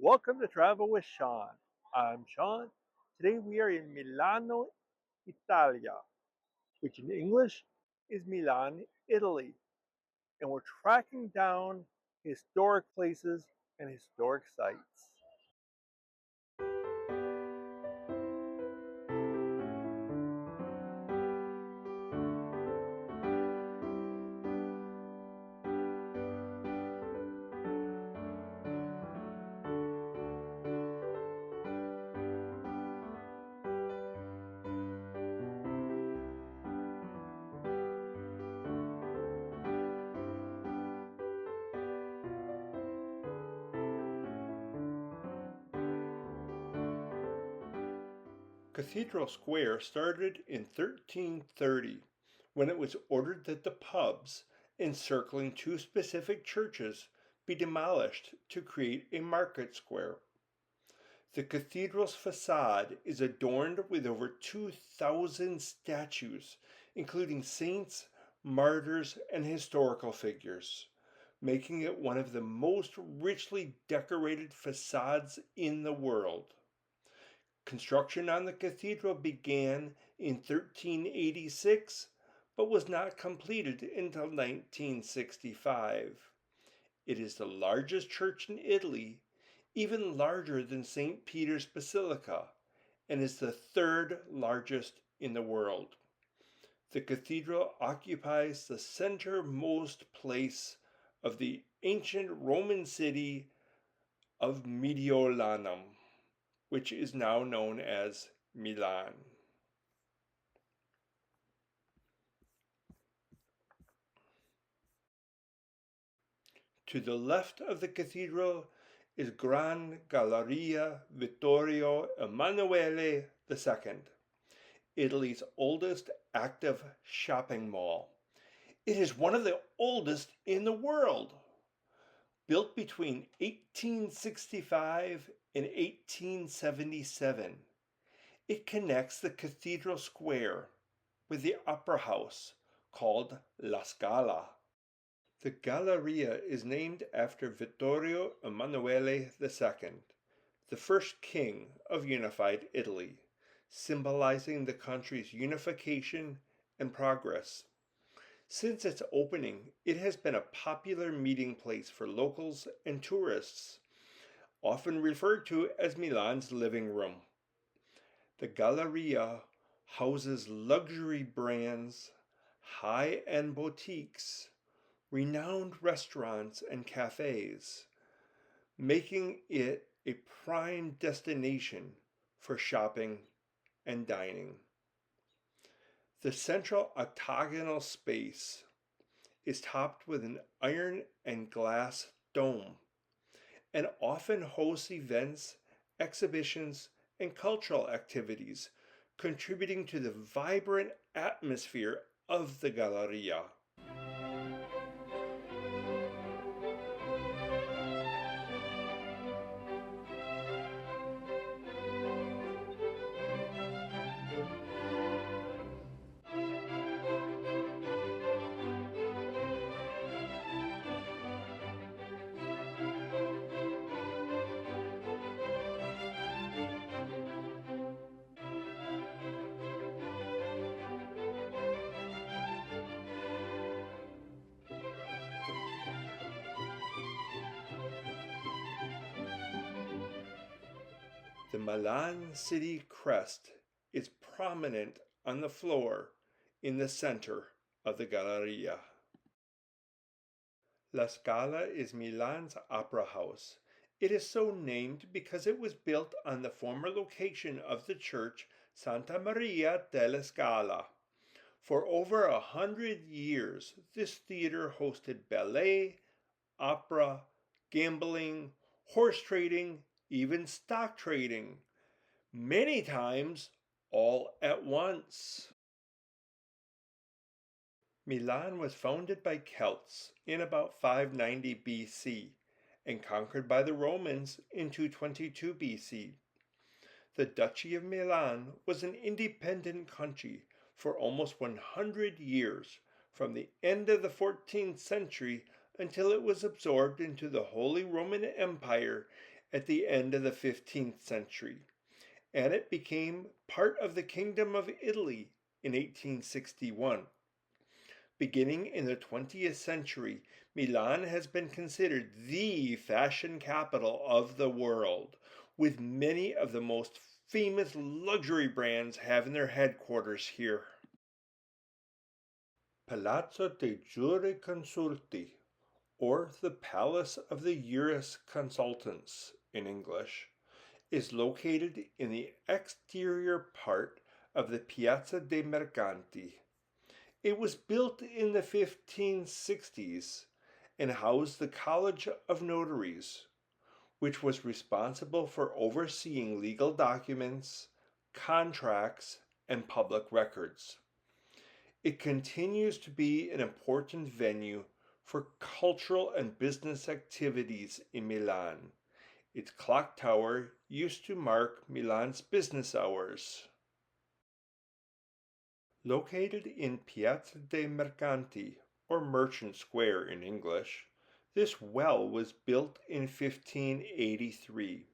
Welcome to Travel with Sean. I'm Sean. Today we are in Milano, Italia, which in English is Milan, Italy. And we're tracking down historic places and historic sites. Cathedral Square started in 1330 when it was ordered that the pubs encircling two specific churches be demolished to create a market square. The cathedral's facade is adorned with over 2,000 statues, including saints, martyrs, and historical figures, making it one of the most richly decorated facades in the world. Construction on the cathedral began in 1386, but was not completed until 1965. It is the largest church in Italy, even larger than St. Peter's Basilica, and is the third largest in the world. The cathedral occupies the centermost place of the ancient Roman city of Mediolanum, which is now known as Milan. To the left of the cathedral is Gran Galleria Vittorio Emanuele II, Italy's oldest active shopping mall. It is one of the oldest in the world. Built between 1865 and 1877, it connects the Cathedral Square with the Opera House called La Scala. The Galleria is named after Vittorio Emanuele II, the first king of unified Italy, symbolizing the country's unification and progress. Since its opening, it has been a popular meeting place for locals and tourists, often referred to as Milan's living room. The Galleria houses luxury brands, high-end boutiques, renowned restaurants and cafes, making it a prime destination for shopping and dining. The central octagonal space is topped with an iron and glass dome and often hosts events, exhibitions, and cultural activities, contributing to the vibrant atmosphere of the Galleria. The Milan city crest is prominent on the floor in the center of the Galleria. La Scala is Milan's opera house. It is so named because it was built on the former location of the church Santa Maria delle Scala. For over 100 years, this theater hosted ballet, opera, gambling, horse trading, even stock trading, many times all at once. Milan was founded by Celts in about 590 BC and conquered by the Romans in 222 BC. The Duchy of Milan was an independent country for almost 100 years, from the end of the 14th century until it was absorbed into the Holy Roman Empire at the end of the 15th century, and it became part of the Kingdom of Italy in 1861. Beginning in the 20th century, Milan has been considered the fashion capital of the world, with many of the most famous luxury brands having their headquarters here. Palazzo dei Giureconsulti, or the Palace of the Jurisconsultants in English, is located in the exterior part of the Piazza dei Mercanti. It was built in the 1560s and housed the College of Notaries, which was responsible for overseeing legal documents, contracts, and public records. It continues to be an important venue for cultural and business activities in Milan. Its clock tower used to mark Milan's business hours. Located in Piazza dei Mercanti, or Merchant Square in English, this well was built in 1583.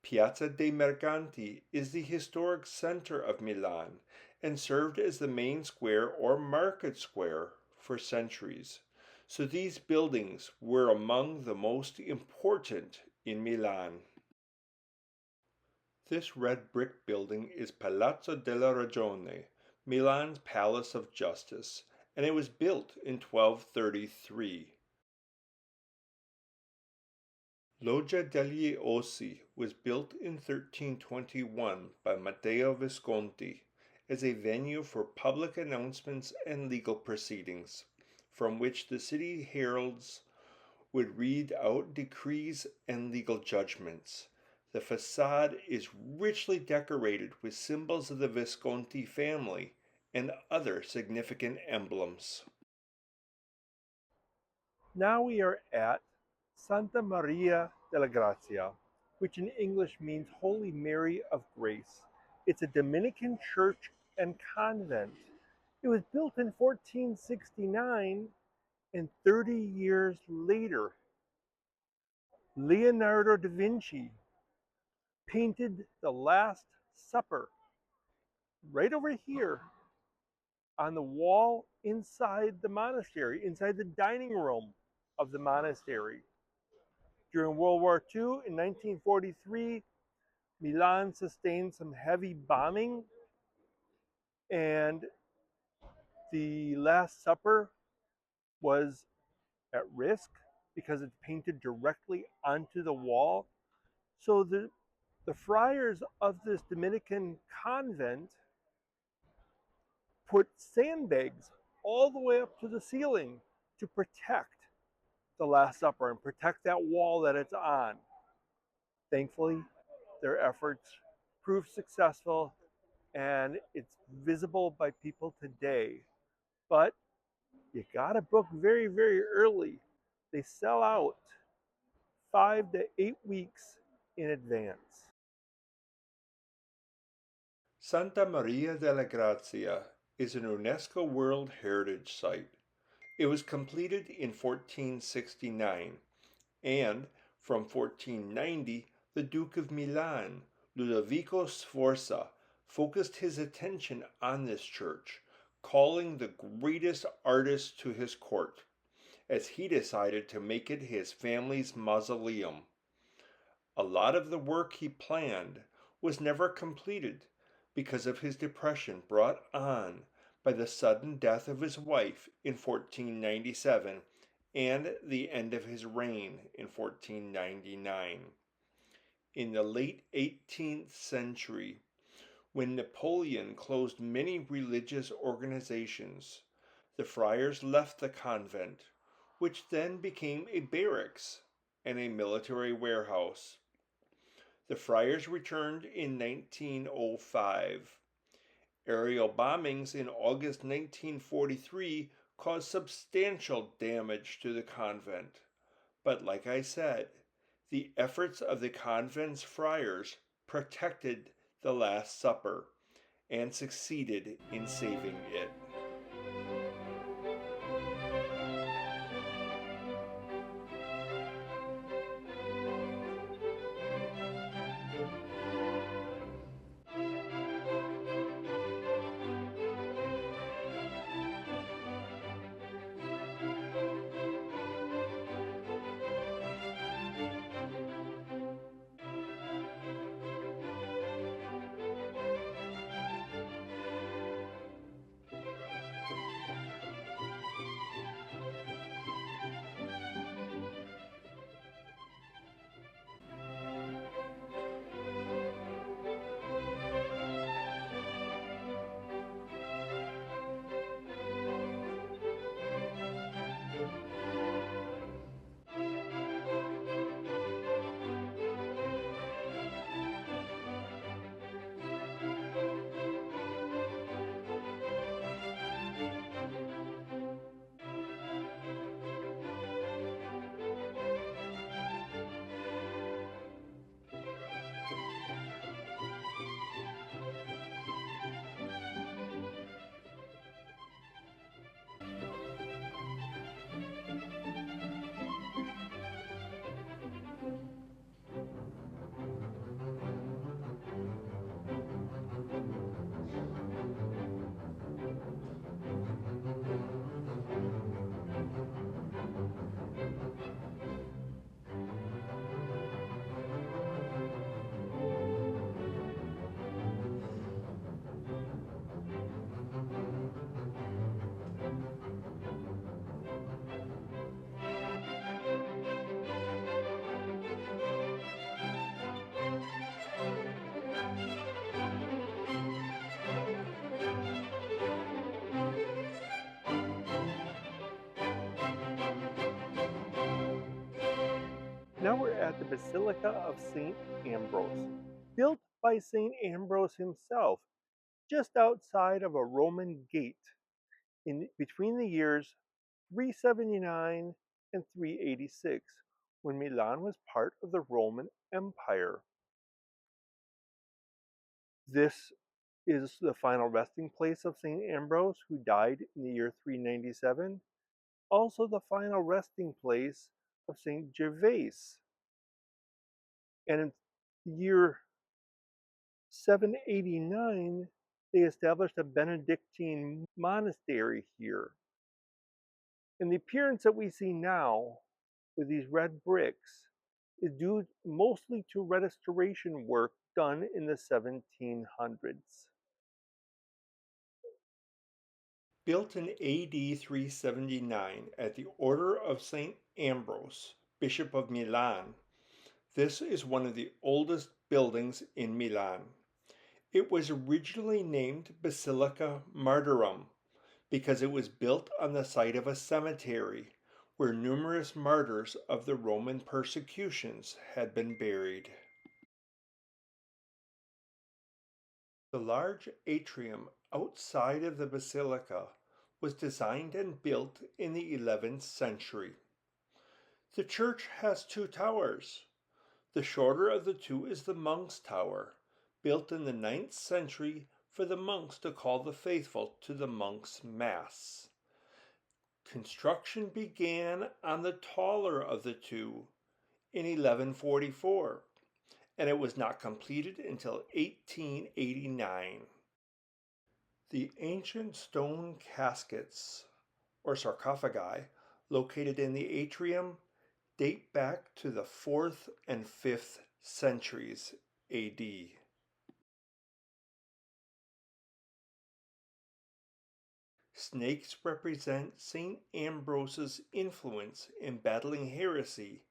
Piazza dei Mercanti is the historic center of Milan and served as the main square or market square for centuries. So these buildings were among the most important in Milan. This red brick building is Palazzo della Ragione, Milan's Palace of Justice, and it was built in 1233. Loggia degli Ossi was built in 1321 by Matteo Visconti as a venue for public announcements and legal proceedings, from which the city heralds would read out decrees and legal judgments. The facade is richly decorated with symbols of the Visconti family and other significant emblems. Now we are at Santa Maria della Grazia, which in English means Holy Mary of Grace. It's a Dominican church and convent. It was built in 1469, and 30 years later, Leonardo da Vinci painted the Last Supper right over here on the wall inside the monastery, inside the dining room of the monastery. During World War II, in 1943, Milan sustained some heavy bombing, and the Last Supper was at risk because it's painted directly onto the wall. So the friars of this Dominican convent put sandbags all the way up to the ceiling to protect the Last Supper and protect that wall that it's on. Thankfully, their efforts proved successful, and it's visible by people today. But you gotta book very, very early. They sell out 5 to 8 weeks in advance. Santa Maria della Grazia is an UNESCO World Heritage Site. It was completed in 1469, and from 1490, the Duke of Milan, Ludovico Sforza, focused his attention on this church, calling the greatest artist to his court, as he decided to make it his family's mausoleum. A lot of the work he planned was never completed because of his depression brought on by the sudden death of his wife in 1497 and the end of his reign in 1499. In the late 18th century, when Napoleon closed many religious organizations, the friars left the convent, which then became a barracks and a military warehouse. The friars returned in 1905. Aerial bombings in August 1943 caused substantial damage to the convent. But like I said, the efforts of the convent's friars protected the Last Supper and succeeded in saving it. Now we're at the Basilica of St. Ambrose, built by St. Ambrose himself just outside of a Roman gate in between the years 379 and 386, when Milan was part of the Roman Empire. This is the final resting place of St. Ambrose, who died in the year 397, also the final resting place of St. Gervase. And in the year 789, they established a Benedictine monastery here. And the appearance that we see now with these red bricks is due mostly to restoration work done in the 1700s. Built in AD 379 at the order of St. Ambrose, Bishop of Milan, this is one of the oldest buildings in Milan. It was originally named Basilica Martyrum because it was built on the site of a cemetery where numerous martyrs of the Roman persecutions had been buried. The large atrium outside of the basilica was designed and built in the 11th century. The church has two towers. The shorter of the two is the Monk's Tower, built in the 9th century for the monks to call the faithful to the monks' mass. Construction began on the taller of the two in 1144, and it was not completed until 1889. The ancient stone caskets, or sarcophagi, located in the atrium date back to the 4th and 5th centuries AD. Snakes represent St. Ambrose's influence in battling heresy,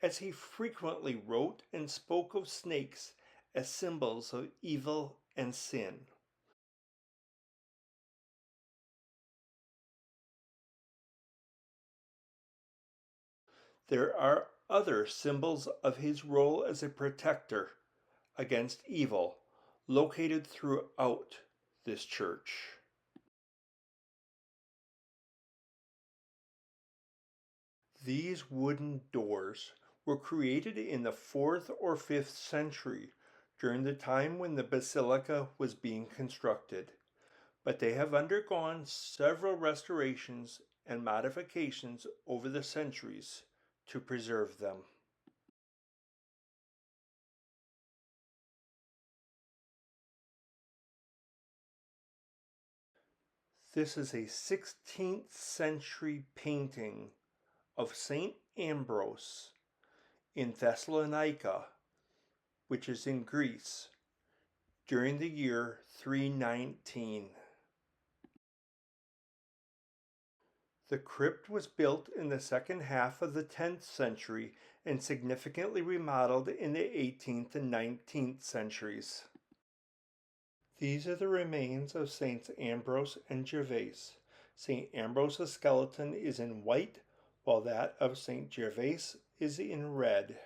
as he frequently wrote and spoke of snakes as symbols of evil and sin. There are other symbols of his role as a protector against evil located throughout this church. These wooden doors were created in the 4th or 5th century during the time when the basilica was being constructed, but they have undergone several restorations and modifications over the centuries to preserve them. This is a 16th century painting of St. Ambrose in Thessalonica, which is in Greece, during the year 319. The crypt was built in the second half of the 10th century and significantly remodeled in the 18th and 19th centuries. These are the remains of Saints Ambrose and Gervase. St. Ambrose's skeleton is in white, while that of St. Gervase is in red.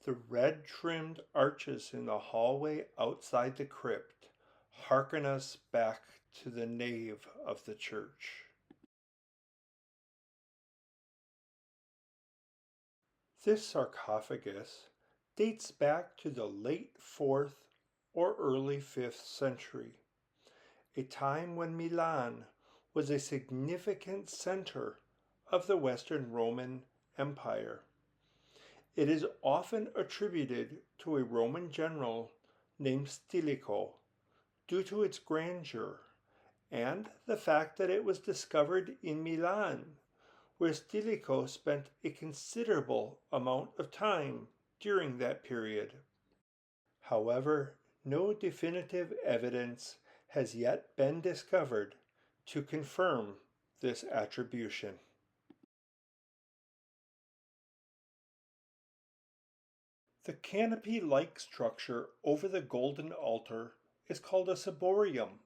The red trimmed arches in the hallway outside the crypt hearken us back to the nave of the church. This sarcophagus dates back to the late 4th or early 5th century, a time when Milan was a significant center of the Western Roman Empire. It is often attributed to a Roman general named Stilicho due to its grandeur and the fact that it was discovered in Milan, where Stilicho spent a considerable amount of time during that period. However, no definitive evidence has yet been discovered to confirm this attribution. The canopy-like structure over the golden altar is called a ciborium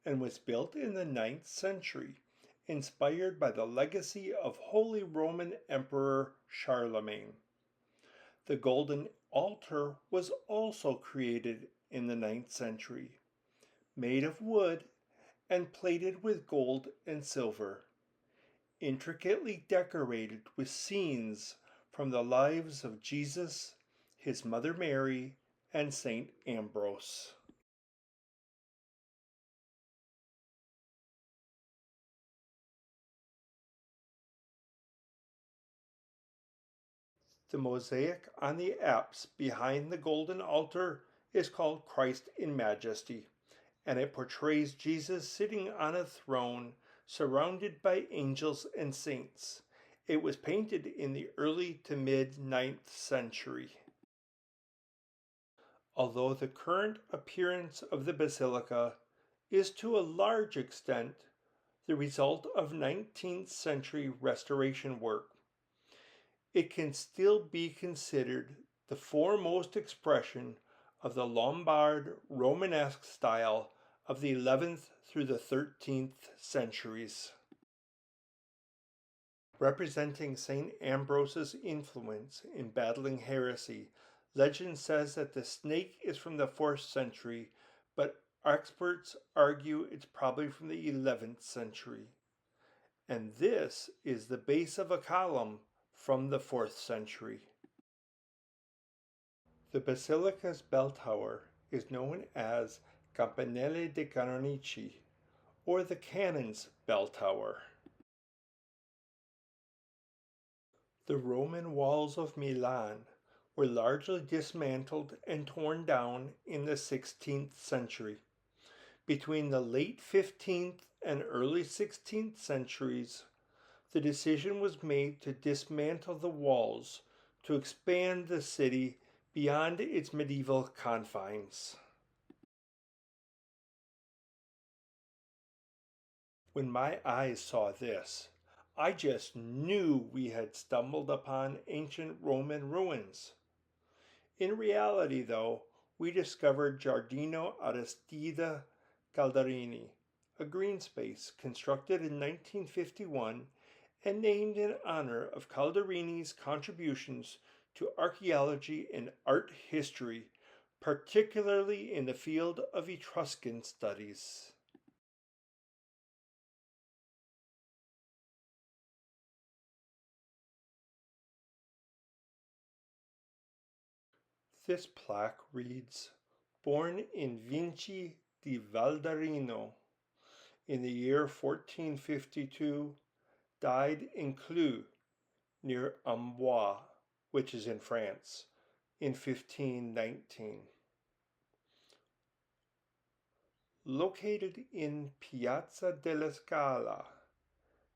and was built in the 9th century inspired by the legacy of Holy Roman Emperor Charlemagne. The golden altar was also created in the ninth century, made of wood and plated with gold and silver, intricately decorated with scenes from the lives of Jesus, his mother Mary, and Saint Ambrose. The mosaic on the apse behind the golden altar is called Christ in Majesty, and it portrays Jesus sitting on a throne surrounded by angels and saints. It was painted in the early to mid ninth century. Although the current appearance of the basilica is to a large extent the result of 19th century restoration work, it can still be considered the foremost expression of the Lombard Romanesque style of the 11th through the 13th centuries. Representing St. Ambrose's influence in battling heresy, legend says that the snake is from the 4th century, but experts argue it's probably from the 11th century. And this is the base of a column from the 4th century. The basilica's bell tower is known as Campanile dei Canonici, or the Canon's Bell Tower. The Roman walls of Milan were largely dismantled and torn down in the 16th century. Between the late 15th and early 16th centuries, the decision was made to dismantle the walls to expand the city beyond its medieval confines. When my eyes saw this, I just knew we had stumbled upon ancient Roman ruins. In reality, though, we discovered Giardino Aristide Calderini, a green space constructed in 1951 and named in honor of Calderini's contributions to archaeology and art history, particularly in the field of Etruscan studies. This plaque reads, "Born in Vinci di Valdarino in the year 1452, died in Clus near Amboise, which is in France, in 1519. Located in Piazza della Scala,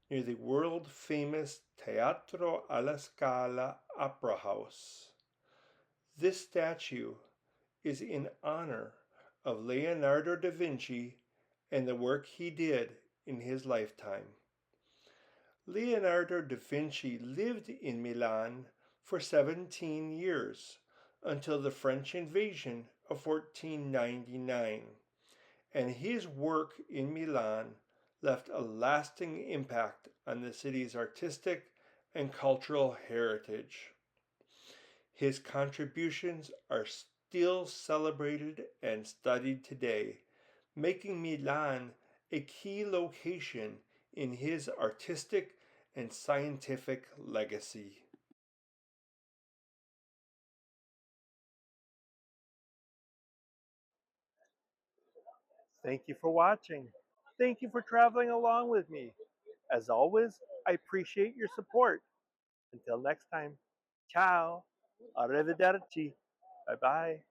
near the world-famous Teatro alla Scala Opera House. This statue is in honor of Leonardo da Vinci and the work he did in his lifetime. Leonardo da Vinci lived in Milan for 17 years until the French invasion of 1499, and his work in Milan left a lasting impact on the city's artistic and cultural heritage. His contributions are still celebrated and studied today, making Milan a key location in his artistic and scientific legacy. Thank you for watching. Thank you for traveling along with me. As always, I appreciate your support. Until next time, ciao, arrivederci, bye bye.